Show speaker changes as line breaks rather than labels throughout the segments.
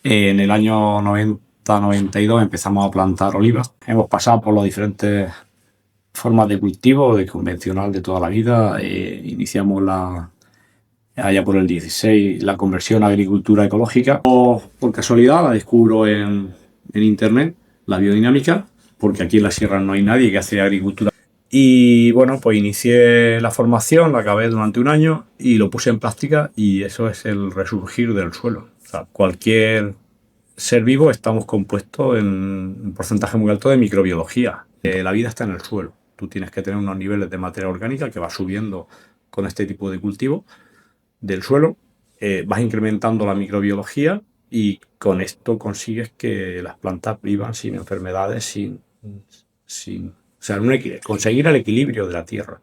En el año 90-92 empezamos a plantar olivas. Hemos pasado por las diferentes formas de cultivo, de convencional de toda la vida. Iniciamos allá por el 16 la conversión a agricultura ecológica. Por casualidad la descubro en internet, la biodinámica, porque aquí en la sierra no hay nadie que hace agricultura. Y bueno, pues inicié la formación, la acabé durante un año y lo puse en práctica, y eso es el resurgir del suelo. O sea, cualquier ser vivo estamos compuestos en un porcentaje muy alto de microbiología. La vida está en el suelo. Tú tienes que tener unos niveles de materia orgánica que va subiendo con este tipo de cultivo del suelo. Vas incrementando la microbiología y con esto consigues que las plantas vivan sin enfermedades, o sea, conseguir el equilibrio de la tierra.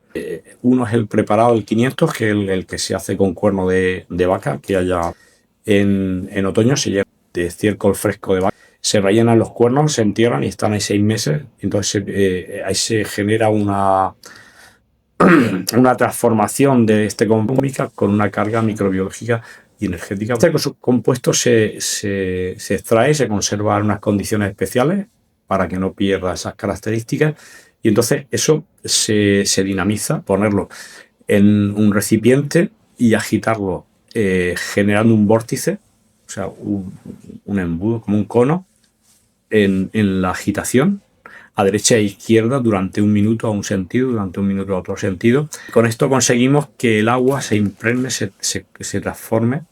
Uno es el preparado, el 500, que es el que se hace con cuerno de vaca, que haya en otoño se lleva de estiércol fresco de vaca. Se rellenan los cuernos, se entierran y están ahí 6 meses. Entonces ahí se genera una transformación de este compuesto con una carga microbiológica y energética. Este compuesto se extrae, se conserva en unas condiciones especiales para que no pierda esas características, y entonces eso se dinamiza, ponerlo en un recipiente y agitarlo, generando un vórtice, o sea, un embudo, como un cono, en la agitación, a derecha e izquierda, durante un minuto a un sentido, durante un minuto a otro sentido. Con esto conseguimos que el agua se impregne, se transforme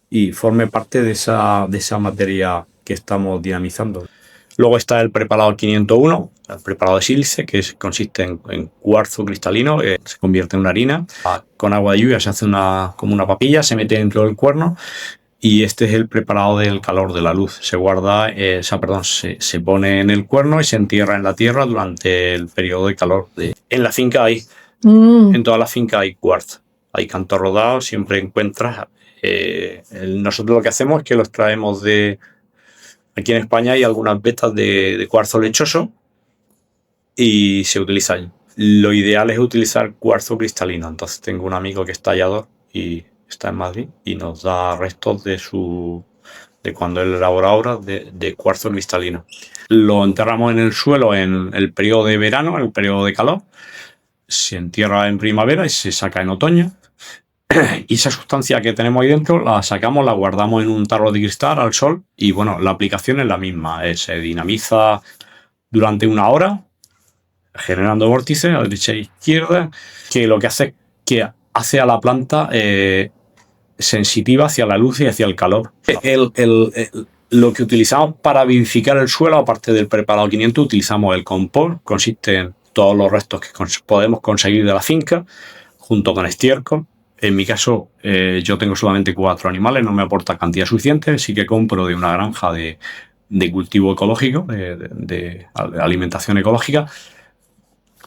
y forme parte de esa materia que estamos dinamizando. Luego está el preparado 501, el preparado de sílice, que consiste en cuarzo cristalino, se convierte en una harina. Con agua de lluvia se hace como una papilla, se mete dentro del cuerno, y este es el preparado del calor de la luz. Se guarda, se pone en el cuerno y se entierra en la tierra durante el periodo de calor. En la finca en toda la finca hay cuarzo, hay canto rodado, siempre encuentras. Nosotros lo que hacemos es que los traemos aquí en España hay algunas vetas de cuarzo lechoso y se utilizan. Lo ideal es utilizar cuarzo cristalino. Entonces tengo un amigo que es tallador y está en Madrid y nos da restos de cuando él elabora obras de cuarzo cristalino. Lo enterramos en el suelo en el periodo de verano, en el periodo de calor. Se entierra en primavera y se saca en otoño. Y esa sustancia que tenemos ahí dentro la sacamos, la guardamos en un tarro de cristal al sol, y bueno, la aplicación es la misma. Se dinamiza durante 1 hora, generando vórtices a derecha e izquierda, que lo que hace es que hace a la planta sensitiva hacia la luz y hacia el calor. Lo que utilizamos para vivificar el suelo, aparte del preparado 500, utilizamos el compost. Consiste en todos los restos que podemos conseguir de la finca, junto con estiércol. En mi caso, yo tengo solamente 4 animales, no me aporta cantidad suficiente, así que compro de una granja de cultivo ecológico, de alimentación ecológica.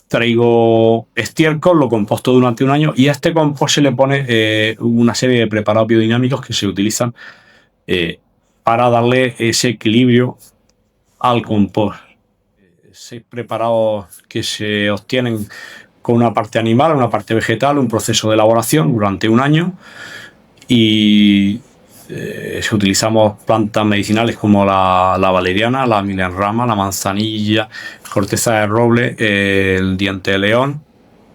Traigo estiércol, lo composto durante 1 año, y a este compost se le pone una serie de preparados biodinámicos que se utilizan para darle ese equilibrio al compost. 6 preparados que se obtienen con una parte animal, una parte vegetal, un proceso de elaboración durante 1 año, y utilizamos plantas medicinales como la valeriana, la milenrama, la manzanilla, corteza de roble, el diente de león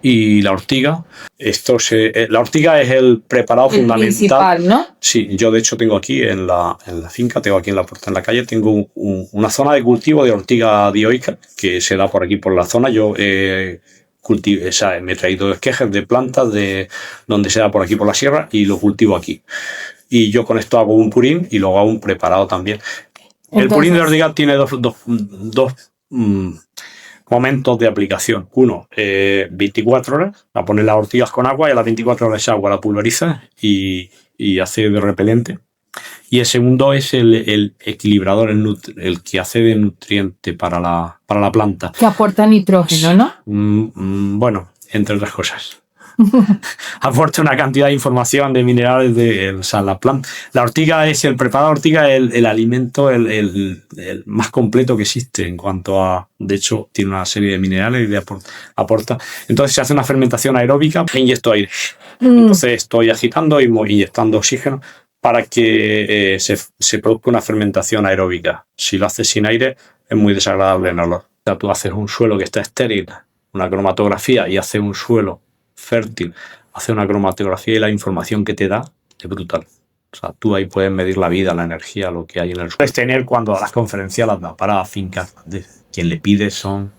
y la ortiga. La ortiga es el preparado fundamental.
Principal, ¿no?
Sí, yo de hecho tengo aquí en la finca, tengo aquí en la puerta, en la calle, tengo una zona de cultivo de ortiga dioica que se da por aquí, por la zona. Yo me he traído esquejes de plantas de donde se da por aquí por la sierra y lo cultivo aquí. Y yo con esto hago un purín y luego hago un preparado también. El purín de ortiga tiene dos momentos de aplicación. Uno, 24 horas, a poner las ortigas con agua, y a las 24 horas esa agua la pulveriza y hace de repelente. Y el segundo es el equilibrador, el que hace de nutriente para la planta.
Que aporta nitrógeno, ¿no?
Bueno, entre otras cosas. Aporta una cantidad de información, de minerales, la planta. La ortiga es el preparado de ortiga, el alimento el más completo que existe en cuanto a, de hecho, tiene una serie de minerales y le aporta. Entonces se hace una fermentación aeróbica e inyecto aire. Entonces estoy agitando y inyectando oxígeno para que se produzca una fermentación aeróbica. Si lo haces sin aire, es muy desagradable en olor. O sea, tú haces un suelo que está estéril, una cromatografía, y haces un suelo fértil, haces una cromatografía y la información que te da es brutal. O sea, tú ahí puedes medir la vida, la energía, lo que hay en el suelo. Puedes tener cuando las conferencias las da para fincas. Quien le pide son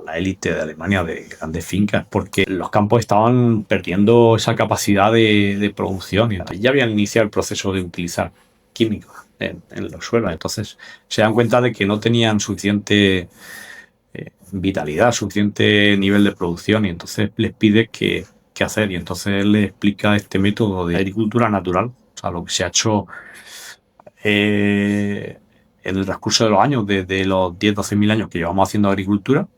la élite de Alemania de grandes fincas, porque los campos estaban perdiendo esa capacidad de producción y ya habían iniciado el proceso de utilizar químicos en los suelos. Entonces se dan cuenta de que no tenían suficiente vitalidad, suficiente nivel de producción, y entonces les pide qué hacer, y entonces él les explica este método de agricultura natural, o sea, lo que se ha hecho en el transcurso de los años, desde los 10-12 mil años que llevamos haciendo agricultura.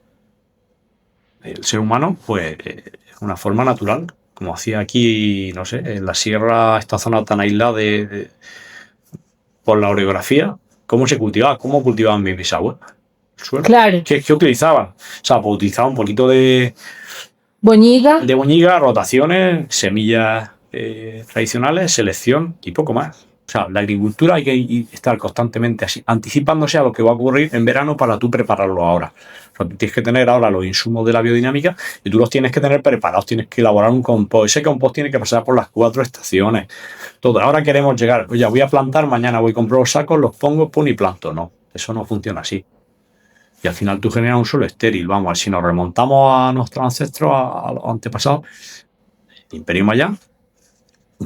El ser humano, pues, es una forma natural, como hacía aquí, no sé, en la sierra, esta zona tan aislada por la orografía. ¿Cómo se cultivaba? ¿Cómo cultivaban mis bisabuelos? El suelo.
Claro.
¿Qué utilizaban? O sea, pues utilizaban un poquito de
Boñiga,
rotaciones, semillas tradicionales, selección y poco más. O sea, la agricultura hay que estar constantemente así, anticipándose a lo que va a ocurrir en verano para tú prepararlo ahora. O sea, tú tienes que tener ahora los insumos de la biodinámica y tú los tienes que tener preparados, tienes que elaborar un compost. Ese compost tiene que pasar por las 4 estaciones. Todo. Ahora queremos llegar, oye, voy a plantar, mañana voy a comprar los sacos, los pongo, pum, y planto. No, eso no funciona así. Y al final tú generas un suelo estéril. Vamos, si nos remontamos a nuestros ancestros, a los antepasados, el Imperio Maya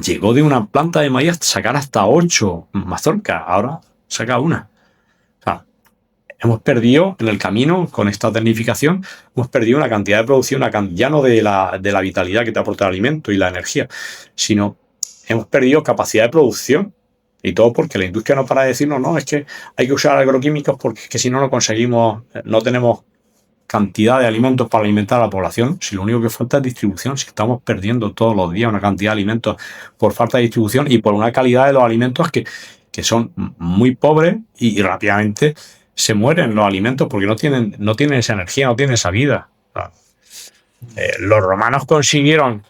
llegó de una planta de maíz a sacar hasta 8 mazorcas. Ahora saca una. O sea, hemos perdido en el camino, con esta tecnificación, hemos perdido una cantidad de producción, ya no de la vitalidad que te aporta el alimento y la energía, sino hemos perdido capacidad de producción. Y todo porque la industria no para de decirnos, no, es que hay que usar agroquímicos porque es que si no, no conseguimos, no tenemos cantidad de alimentos para alimentar a la población. Si lo único que falta es distribución, si estamos perdiendo todos los días una cantidad de alimentos por falta de distribución y por una calidad de los alimentos que son muy pobres y rápidamente se mueren los alimentos porque no tienen esa energía, no tienen esa vida. Los romanos consiguieron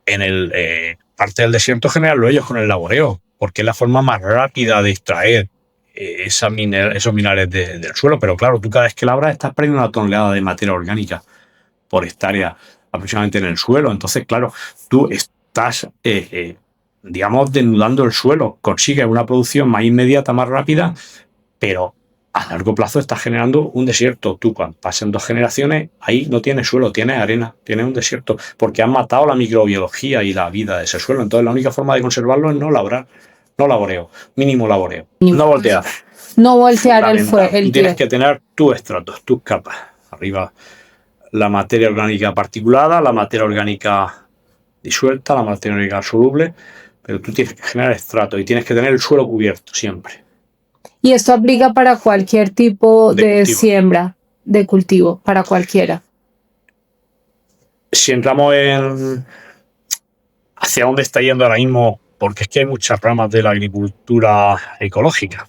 en parte del desierto generarlo ellos con el laboreo, porque es la forma más rápida de extraer esos minerales del suelo. Pero claro, tú cada vez que labras estás perdiendo una tonelada de materia orgánica por hectárea aproximadamente en el suelo. Entonces, claro, tú estás, digamos, denudando el suelo. Consigues una producción más inmediata, más rápida, pero a largo plazo estás generando un desierto. Tú, cuando pasen 2 generaciones, ahí no tienes suelo, tienes arena, tienes un desierto, porque has matado la microbiología y la vida de ese suelo. Entonces, la única forma de conservarlo es no labrar, no laboreo, mínimo laboreo, no voltear.
No voltear el fuego.
Tienes que tener tus estratos, tus capas. Arriba, la materia orgánica particulada, la materia orgánica disuelta, la materia orgánica soluble, pero tú tienes que generar estratos y tienes que tener el suelo cubierto siempre.
Y esto aplica para cualquier tipo de siembra, de cultivo, para cualquiera.
Si entramos en hacia dónde está yendo ahora mismo, porque es que hay muchas ramas de la agricultura ecológica.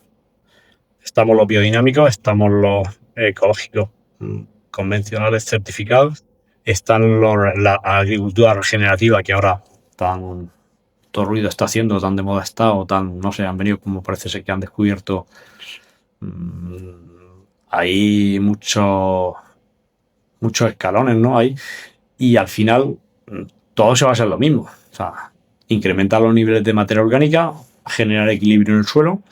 Estamos los biodinámicos, estamos los ecológicos convencionales certificados, están la agricultura regenerativa, que ahora todo ruido está haciendo, tan de moda está, o tan, no sé, han venido, como parece ser que han descubierto hay muchos escalones, ¿no? Y al final todo se va a hacer lo mismo. O sea, incrementar los niveles de materia orgánica, generar equilibrio en el suelo.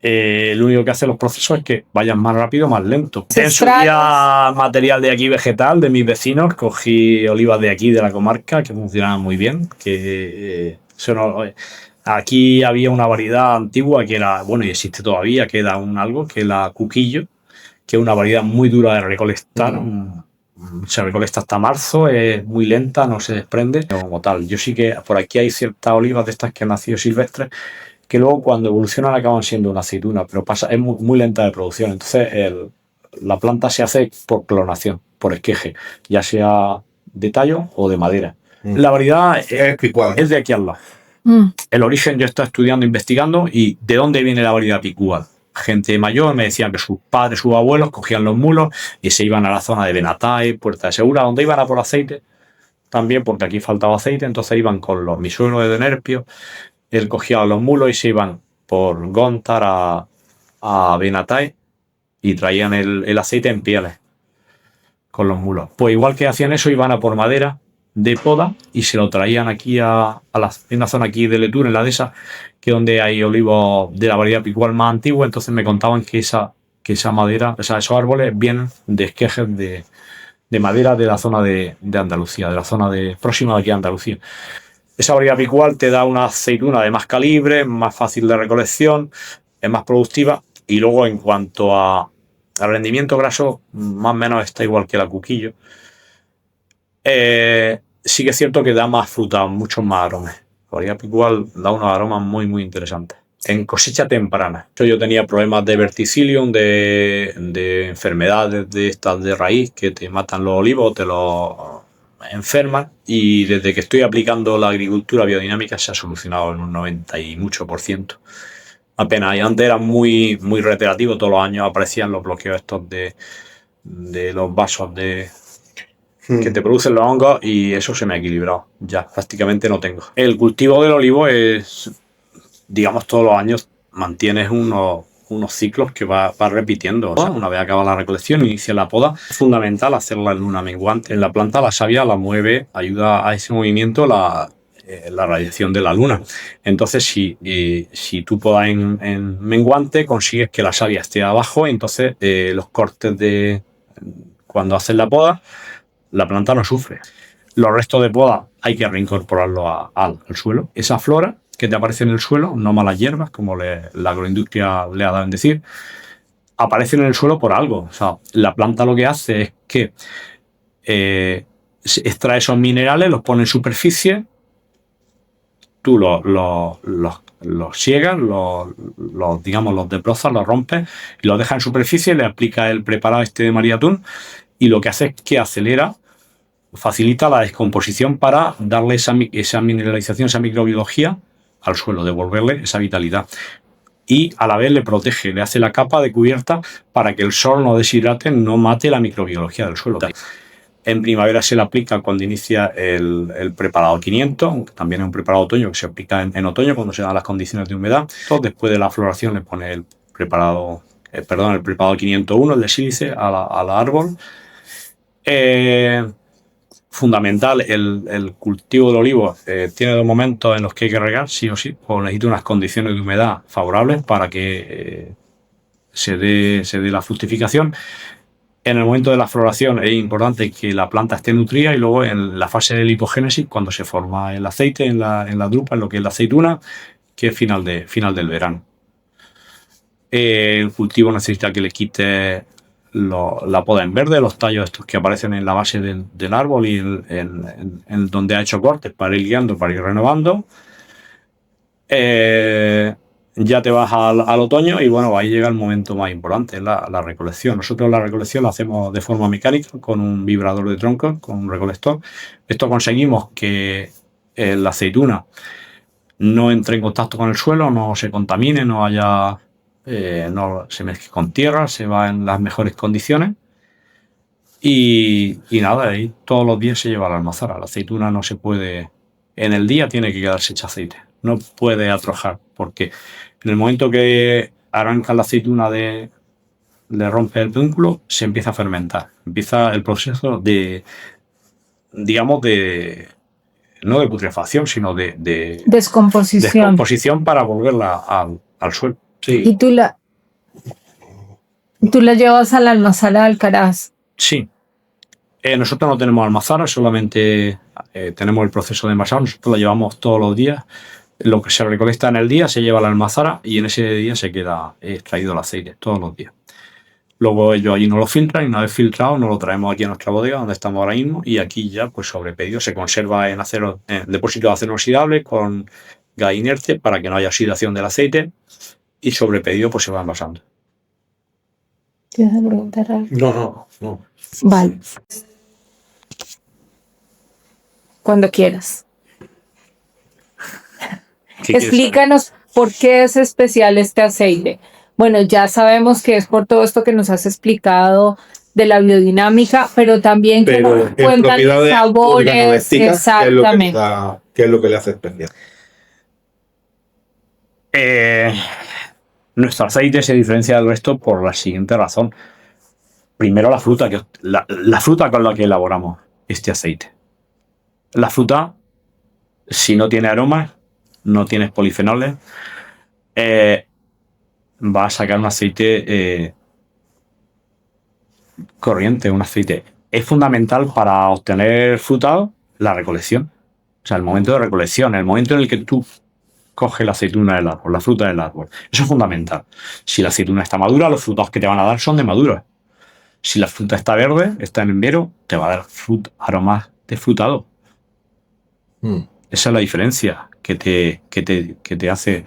Lo único que hacen los procesos es que vayan más rápido, más lento. En su día, material de aquí vegetal, de mis vecinos, cogí olivas de aquí, de la comarca, que funcionaban muy bien. Aquí había una variedad antigua que era, bueno, y existe todavía, queda algo, que es la Cuquillo, que es una variedad muy dura de recolectar. Se recolecta hasta marzo, es muy lenta, no se desprende como tal. Yo sí que por aquí hay ciertas olivas de estas que han nacido silvestres, que luego cuando evolucionan acaban siendo una aceituna, pero es muy, muy lenta de producción. Entonces la planta se hace por clonación, por esqueje, ya sea de tallo o de madera. La variedad es de aquí al lado. El origen yo estaba estudiando, investigando, y de dónde viene la variedad picual. Gente mayor me decían que sus padres, sus abuelos cogían los mulos y se iban a la zona de Benatay, Puerta de Segura, donde iban a por aceite, también porque aquí faltaba aceite, entonces iban con mi suegro de Nerpio, él cogía a los mulos y se iban por Gontar a Benatai y traían el aceite en pieles con los mulos. Pues igual que hacían eso, iban a por madera de poda y se lo traían aquí en la zona aquí de Letur, en la dehesa, que es donde hay olivos de la variedad picual más antigua. Entonces me contaban que esa madera, o sea, esos árboles vienen de esquejes de madera de la zona de Andalucía, de la zona próxima de aquí a Andalucía. Esa variedad picual te da una aceituna de más calibre, más fácil de recolección, es más productiva, y luego en cuanto al rendimiento graso, más o menos está igual que la cuquillo. Sí que es cierto que da más fruta, muchos más aromas. La variedad picual da unos aromas muy, muy interesantes. En cosecha temprana, yo tenía problemas de verticillium, de enfermedades de estas de raíz que te matan los olivos, te los enferman, y desde que estoy aplicando la agricultura biodinámica se ha solucionado en un 90 y mucho %. Apenas, y antes era muy, muy reiterativo, todos los años aparecían los bloqueos estos de los vasos que te producen los hongos, y eso se me ha equilibrado. Ya prácticamente no tengo. El cultivo del olivo es, digamos, todos los años mantienes unos ciclos que va repitiendo. O sea, una vez acaba la recolección, inicia la poda. Es fundamental hacerla en luna menguante. En la planta la savia la mueve, ayuda a ese movimiento la radiación de la luna. Entonces, si tú podas en menguante, consigues que la savia esté abajo. Entonces, los cortes cuando haces la poda, la planta no sufre. Los restos de poda hay que reincorporarlos al suelo. Esa flora que te aparece en el suelo, no malas hierbas, como la agroindustria le ha dado en decir, aparecen en el suelo por algo. O sea, la planta lo que hace es que extrae esos minerales, los pone en superficie, tú los siegas, digamos, los desbrozas, los rompes y los dejas en superficie, le aplicas el preparado de María Tun, y lo que hace es que facilita la descomposición para darle esa mineralización, esa microbiología al suelo, devolverle esa vitalidad. Y a la vez le protege, le hace la capa de cubierta para que el sol no deshidrate, no mate la microbiología del suelo. En primavera se le aplica cuando inicia el preparado 500, aunque también es un preparado otoño que se aplica en otoño cuando se dan las condiciones de humedad. Después de la floración le pone el preparado 501, el de sílice, al árbol. Fundamental, el cultivo del olivo tiene 2 momentos en los que hay que regar, sí o sí, pues necesita unas condiciones de humedad favorables para que se dé la fructificación. En el momento de la floración es importante que la planta esté nutrida, y luego en la fase de lipogénesis, cuando se forma el aceite en la drupa, en lo que es la aceituna, que es final del verano. El cultivo necesita que le quite la poda en verde, los tallos estos que aparecen en la base del árbol y en donde ha hecho cortes, para ir guiando, para ir renovando. Ya te vas al otoño y bueno, ahí llega el momento más importante, la recolección. Nosotros la recolección la hacemos de forma mecánica con un vibrador de troncos, con un recolector. Esto conseguimos que la aceituna no entre en contacto con el suelo, no se contamine, no se mezcle con tierra, se va en las mejores condiciones. Y nada, ahí todos los días se lleva a la almazara. La aceituna no se puede, en el día tiene que quedarse hecha aceite, no puede atrojar, porque en el momento que arranca la aceituna le rompe el pedúnculo, se empieza a fermentar, empieza el proceso no de putrefacción, sino de descomposición para volverla al suelo. Sí.
¿Y tú la llevas a la almazara de Alcaraz?
Sí. Nosotros no tenemos almazara, solamente tenemos el proceso de envasado. Nosotros la llevamos todos los días. Lo que se recolecta en el día se lleva a la almazara y en ese día se queda extraído el aceite, todos los días. Luego ellos allí nos lo filtran, y una vez filtrado nos lo traemos aquí a nuestra bodega donde estamos ahora mismo, y aquí ya pues sobre pedido se conserva en depósito de acero inoxidable con gas inerte para que no haya oxidación del aceite, y sobre pedido pues se va envasando.
¿Tienes que preguntar algo?
No.
Vale. Cuando quieras. Explícanos por qué es especial este aceite. Bueno, ya sabemos que es por todo esto que nos has explicado de la biodinámica, pero también que nos cuentan sabores. Exactamente.
¿Qué es lo que le hace especial?
Nuestro aceite se diferencia del resto por la siguiente razón. Primero, la fruta con la que elaboramos este aceite. La fruta, si no tiene aromas, no tienes polifenoles, va a sacar un aceite corriente, un aceite. Es fundamental para obtener frutado la recolección. O sea, el momento de recolección, el momento en el que tú coges la aceituna del árbol, la fruta del árbol. Eso es fundamental. Si la aceituna está madura, los frutados que te van a dar son de maduros. Si la fruta está verde, está en invierno, te va a dar aromas de frutado. Esa es la diferencia que te hace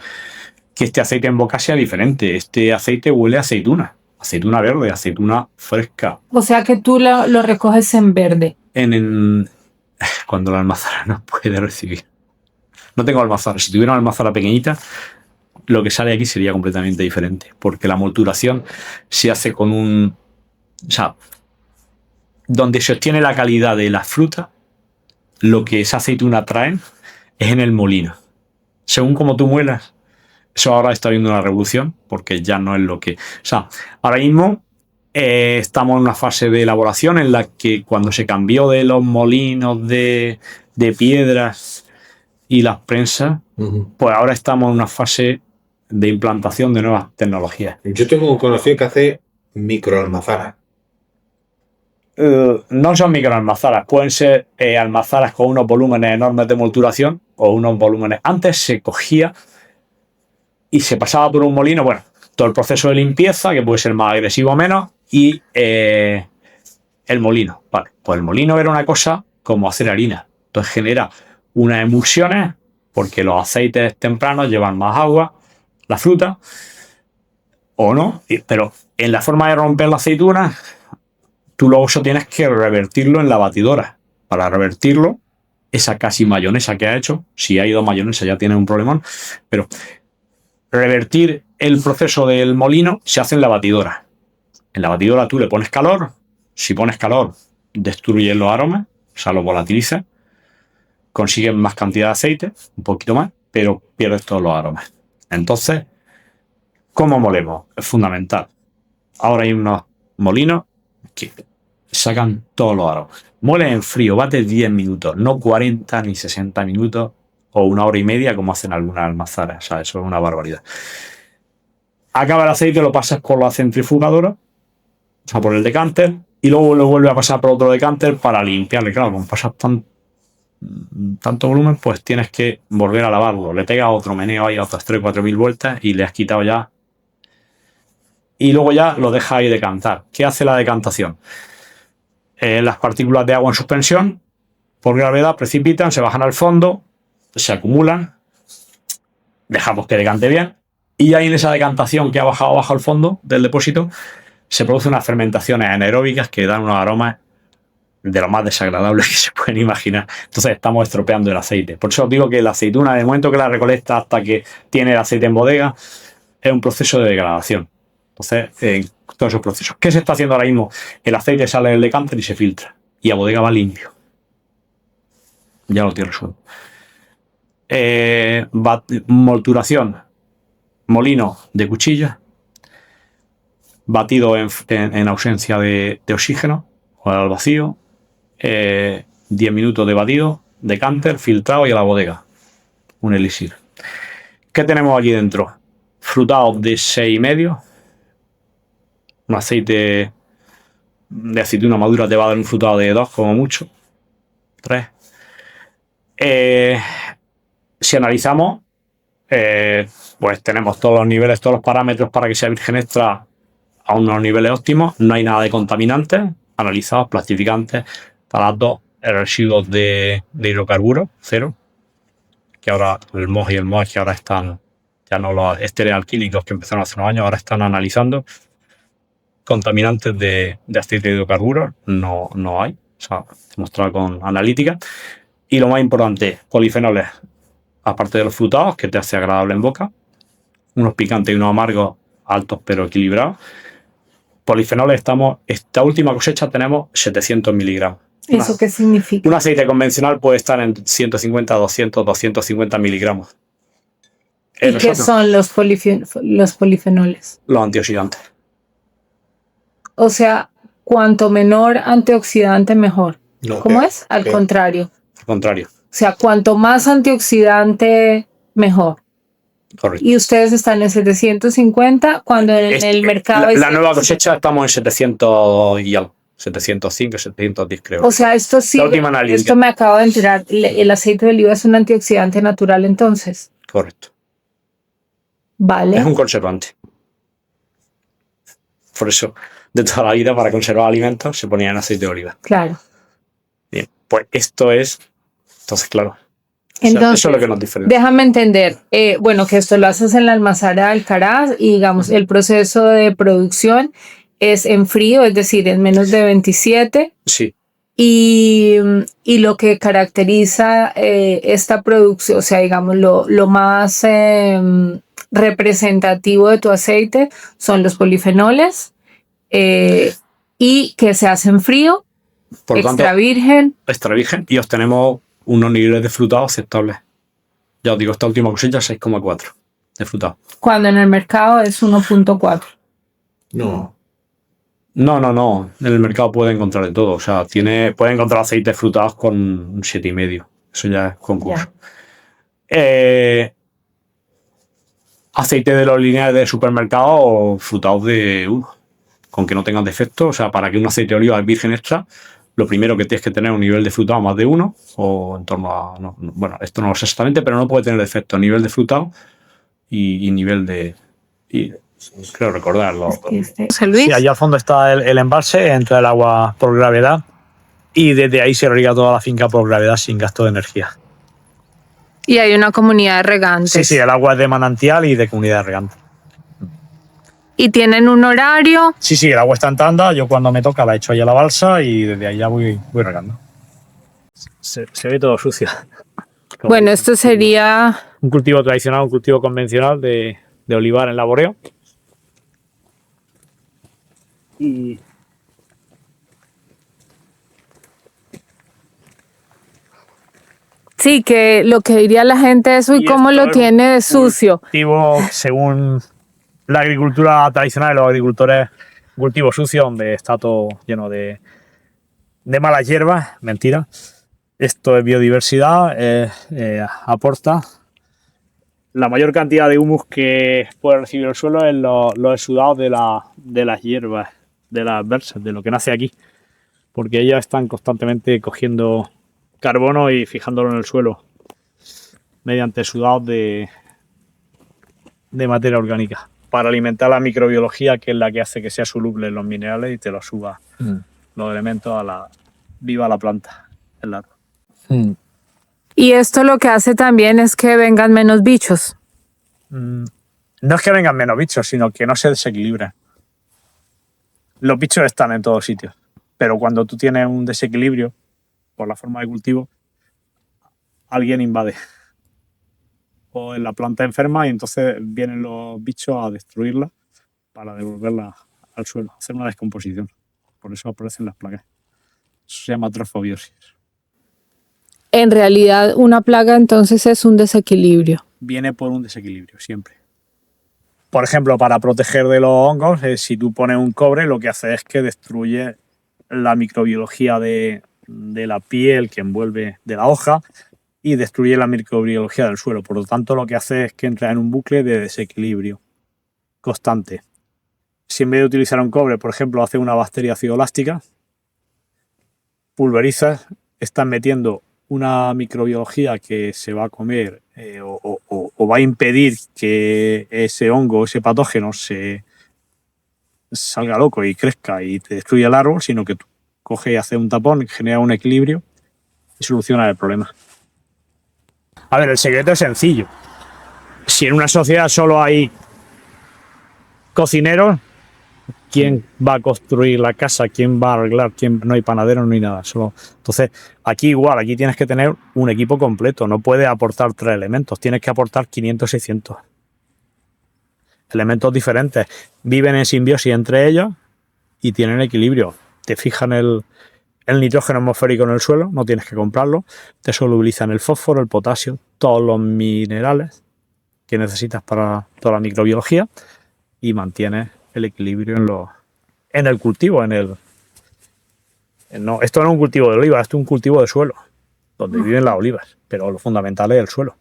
que este aceite en boca sea diferente. Este aceite huele a aceituna verde, aceituna fresca.
O sea que tú lo recoges en verde.
Cuando la almazara no puede recibir. No tengo almazara. Si tuviera una almazara pequeñita, lo que sale aquí sería completamente diferente, porque la molturación se hace con o sea, donde se obtiene la calidad de la fruta, lo que esa aceituna trae es en el molino. Según como tú muelas, eso ahora está habiendo una revolución, porque ya no es lo que... O sea, ahora mismo estamos en una fase de elaboración en la que cuando se cambió de los molinos de piedras y las prensas, pues ahora estamos en una fase de implantación de nuevas tecnologías.
Yo tengo un conocido que hace microalmazaras.
No son microalmazaras, pueden ser almazaras con unos volúmenes enormes de molturación o unos volúmenes. Antes se cogía y se pasaba por un molino, bueno, todo el proceso de limpieza, que puede ser más agresivo o menos, y el molino. Vale, pues el molino era una cosa como hacer harina. Entonces genera unas emulsiones porque los aceites tempranos llevan más agua, la fruta, o no, pero en la forma de romper la aceituna, tú luego eso tienes que revertirlo en la batidora. Para revertirlo, esa casi mayonesa que ha hecho, si ha ido mayonesa ya tiene un problemón, pero revertir el proceso del molino se hace en la batidora. En la batidora tú le pones calor, si pones calor destruyes los aromas, o sea, los volatilizas, consigues más cantidad de aceite, un poquito más, pero pierdes todos los aromas. Entonces, ¿cómo molemos? Es fundamental. Ahora hay unos molinos que sacan todos los aromas. Mueles en frío, bate 10 minutos, no 40 ni 60 minutos o 1 hora y media como hacen algunas almazaras. O sea, eso es una barbaridad. Acaba el aceite, lo pasas por la centrifugadora, o sea, por el decanter, y luego lo vuelve a pasar por otro decanter para limpiarle. Claro, como pasas tanto volumen, pues tienes que volver a lavarlo. Le pegas otro meneo ahí, otras 3.000-4.000 vueltas y le has quitado ya. Y luego ya lo dejas ahí decantar. ¿Qué hace la decantación? Las partículas de agua en suspensión, por gravedad, precipitan, se bajan al fondo, se acumulan, dejamos que decante bien, y ahí en esa decantación que ha bajado abajo al fondo del depósito, se producen unas fermentaciones anaeróbicas que dan unos aromas de lo más desagradables que se pueden imaginar. Entonces estamos estropeando el aceite. Por eso os digo que la aceituna, del momento que la recolecta hasta que tiene el aceite en bodega, es un proceso de degradación. Entonces, todos esos procesos. ¿Qué se está haciendo ahora mismo? El aceite sale del decanter y se filtra. Y a bodega va limpio. Ya lo tiene resuelto. Molturación. Molino de cuchilla. Batido en ausencia de oxígeno o al vacío. 10 minutos de batido. Decanter, filtrado y a la bodega. Un elixir. ¿Qué tenemos aquí dentro? Frutado de 6,5. Un aceite de aceituna madura te va a dar un frutado de 2 como mucho. 3. Si analizamos, pues tenemos todos los niveles, todos los parámetros para que sea virgen extra a unos niveles óptimos. No hay nada de contaminantes analizados, plastificantes, talatos, residuos de hidrocarburos, 0. Que ahora el MOJ y el MOX que ahora están, ya no los esteres alquílicos que empezaron hace unos años, ahora están analizando. Contaminantes de aceite de hidrocarburos no hay, o sea, demostrado con analítica. Y lo más importante, polifenoles, aparte de los frutados, que te hace agradable en boca, unos picantes y unos amargos altos pero equilibrados. Polifenoles esta última cosecha tenemos 700 miligramos.
¿Eso qué significa?
Un aceite convencional puede estar en 150, 200, 250 miligramos.
¿Y qué son los polifenoles?
Los antioxidantes.
O sea, cuanto menor antioxidante, mejor.
No,
¿Cómo es? Al contrario.
Al contrario.
O sea, cuanto más antioxidante, mejor.
Correcto.
Y ustedes están en 750 cuando en el mercado...
La nueva cosecha estamos en 700 y algo. 705, 710 creo.
O sea, esto sí, esto me acabo de enterar. El aceite de oliva es un antioxidante natural entonces.
Correcto.
Vale.
Es un conservante. Por eso, de toda la vida, para conservar alimentos, se ponía en aceite de oliva.
Claro.
Bien, pues esto es... Entonces, claro.
Entonces,
eso es lo que nos diferencia.
Déjame entender, bueno, que esto lo haces en la almazara de Alcaraz y digamos, el proceso de producción es en frío, es decir, en menos de 27.
Sí.
Y lo que caracteriza esta producción, o sea, digamos, lo más representativo de tu aceite son los polifenoles y que se hace en frío, extra virgen.
Extra virgen y obtenemos unos niveles de frutado aceptables. Ya os digo, esta última cosecha 6,4 de frutado. Cuando
en el mercado es 1,4.
No.
No. En el mercado puede encontrar de todo. O sea, puede encontrar aceites frutados con un 7,5. Eso ya es concurso. Aceite de los lineales de supermercado o frutados con que no tengan defecto. O sea, para que un aceite de oliva virgen extra, lo primero que tienes que tener un nivel de frutado más de 1 o en torno a... bueno, esto no lo sé exactamente, pero no puede tener defecto. Nivel de frutado y nivel de... creo recordarlo.
José Luis.
Sí, allá al fondo está el embalse, entra el agua por gravedad y desde ahí se riega toda la finca por gravedad sin gasto de energía.
Y hay una comunidad de regantes.
Sí, el agua es de manantial y de comunidad de regantes.
¿Y tienen un horario?
Sí, el agua está en tanda. Yo cuando me toca la echo ahí a la balsa y desde ahí ya voy regando. Se ve todo sucio.
Bueno, esto sería...
un cultivo tradicional, un cultivo convencional de olivar en laboreo. Y...
sí, que lo que diría la gente es, uy, ¿cómo lo tiene de sucio?
Cultivo, según la agricultura tradicional de los agricultores, un cultivo sucio donde está todo lleno de malas hierbas. Mentira. Esto es biodiversidad, aporta la mayor cantidad de humus que puede recibir el suelo es los exudados de las hierbas, de las versas, de lo que nace aquí, porque ellas están constantemente cogiendo carbono y fijándolo en el suelo mediante exudados de materia orgánica para alimentar la microbiología, que es la que hace que sea soluble en los minerales y te lo suba los elementos viva la planta, el árbol.
Y esto lo que hace también es que vengan menos bichos.
No es que vengan menos bichos, sino que no se desequilibran. Los bichos están en todos sitios, pero cuando tú tienes un desequilibrio por la forma de cultivo, alguien invade. O en la planta enferma y entonces vienen los bichos a destruirla para devolverla al suelo, hacer una descomposición. Por eso aparecen las plagas. Eso se llama trofobiosis.
En realidad, una plaga entonces es un desequilibrio.
Viene por un desequilibrio, siempre. Por ejemplo, para proteger de los hongos, si tú pones un cobre, lo que hace es que destruye la microbiología de la piel que envuelve de la hoja y destruye la microbiología del suelo. Por lo tanto, lo que hace es que entra en un bucle de desequilibrio constante. Si en vez de utilizar un cobre, por ejemplo, hace una bacteria acidoelástica, pulverizas, estás metiendo una microbiología que se va a comer o va a impedir que ese hongo, ese patógeno se salga loco y crezca y te destruya el árbol, sino que tú coges y haces un tapón, genera un equilibrio y soluciona el problema. A ver, el secreto es sencillo. Si en una sociedad solo hay cocineros, ¿quién va a construir la casa? ¿Quién va a arreglar? No hay panaderos, no hay nada. Entonces, aquí igual, aquí tienes que tener un equipo completo. No puedes aportar 3 elementos, tienes que aportar 500, 600. Elementos diferentes. Viven en simbiosis entre ellos y tienen equilibrio. Te fijan el nitrógeno atmosférico en el suelo, no tienes que comprarlo, te solubilizan el fósforo, el potasio, todos los minerales que necesitas para toda la microbiología y mantienes el equilibrio en el cultivo, no, esto no es un cultivo de olivas, esto es un cultivo de suelo, donde viven las olivas, pero lo fundamental es el suelo.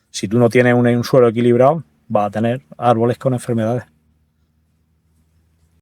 Si tú no tienes un suelo equilibrado, vas a tener árboles con enfermedades.